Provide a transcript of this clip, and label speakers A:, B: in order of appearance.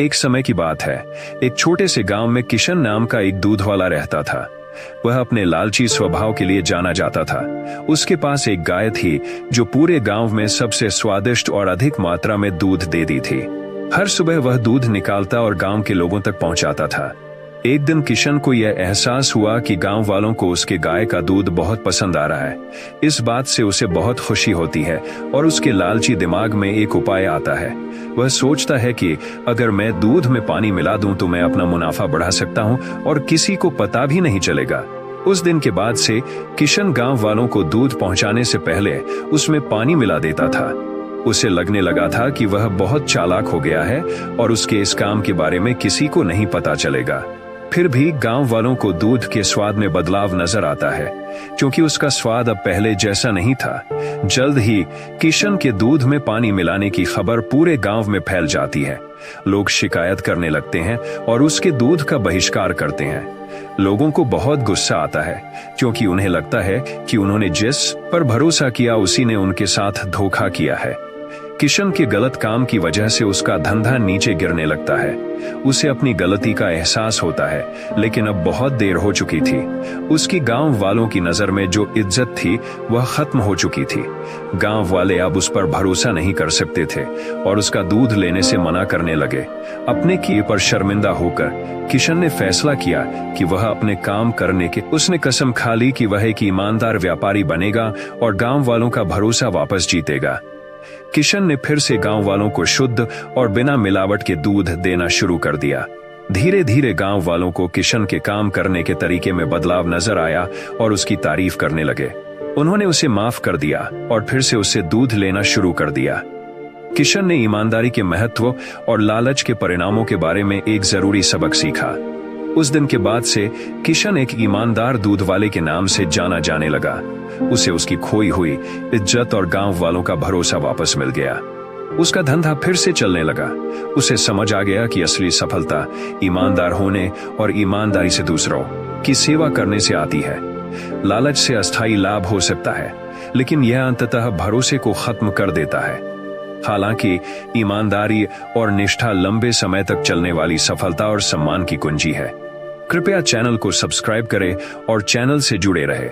A: एक समय की बात है। एक छोटे से गांव में किशन नाम का एक दूध वाला रहता था। वह अपने लालची स्वभाव के लिए जाना जाता था। उसके पास एक गाय थी जो पूरे गांव में सबसे स्वादिष्ट और अधिक मात्रा में दूध देती थी। हर सुबह वह दूध निकालता और गांव के लोगों तक पहुंचाता था। एक दिन किशन को यह एहसास हुआ कि गांव वालों को उसके गाय का दूध बहुत पसंद आ रहा है। इस बात से उसे बहुत खुशी होती है और उसके लालची दिमाग में एक उपाय आता है। वह सोचता है कि अगर मैं दूध में पानी मिला दूं तो मैं अपना मुनाफा बढ़ा सकता हूं और किसी को पता भी नहीं चलेगा। उस दिन के बाद से किशन गांव वालों को दूध पहुंचाने से पहले उसमें पानी मिला देता था। उसे लगने लगा था कि वह बहुत चालाक हो गया है और उसके इस काम के बारे में किसी को नहीं पता चलेगा। फिर भी गांव वालों को दूध के स्वाद में बदलाव नजर आता है, क्योंकि उसका स्वाद अब पहले जैसा नहीं था। जल्द ही किशन के दूध में पानी मिलाने की खबर पूरे गांव में फैल जाती है। लोग शिकायत करने लगते हैं और उसके दूध का बहिष्कार करते हैं। लोगों को बहुत गुस्सा आता है, क्योंकि उन्हें लगता है कि उन्होंने जिस पर भरोसा किया उसी ने उनके साथ धोखा किया है। किशन के गलत काम की वजह से उसका धंधा नीचे गिरने लगता है। उसे अपनी गलती का एहसास होता है, लेकिन अब बहुत देर हो चुकी थी। उसकी गांव वालों की नजर में जो इज्जत थी वह खत्म हो चुकी थी। गांव वाले अब उस पर भरोसा नहीं कर सकते थे और उसका दूध लेने से मना करने लगे। अपने किए पर शर्मिंदा होकर किशन ने फैसला किया कि वह अपने काम करने के उसने कसम खा ली कि वह एक ईमानदार व्यापारी बनेगा और गांव वालों का भरोसा वापस जीतेगा। किशन ने फिर से गांव वालों को शुद्ध और बिना मिलावट के दूध देना शुरू कर दिया। धीरे धीरे गांव वालों को किशन के काम करने के तरीके में बदलाव नजर आया और उसकी तारीफ करने लगे। उन्होंने उसे माफ कर दिया और फिर से उससे दूध लेना शुरू कर दिया। किशन ने ईमानदारी के महत्व और लालच के परिणामों के बारे में एक जरूरी सबक सीखा। उस दिन के बाद से किशन एक ईमानदार दूध वाले के नाम से जाना जाने लगा। उसे उसकी खोई हुई इज्जत और गांव वालों का भरोसा वापस मिल गया। उसका धंधा फिर से चलने लगा। उसे समझ आ गया कि असली सफलता ईमानदार होने और ईमानदारी से दूसरों की सेवा करने से आती है। लालच से अस्थायी लाभ हो सकता है, लेकिन यह अंततः भरोसे को खत्म कर देता है। हालांकि ईमानदारी और निष्ठा लंबे समय तक चलने वाली सफलता और सम्मान की कुंजी है। कृपया चैनल को सब्सक्राइब करें और चैनल से जुड़े रहें।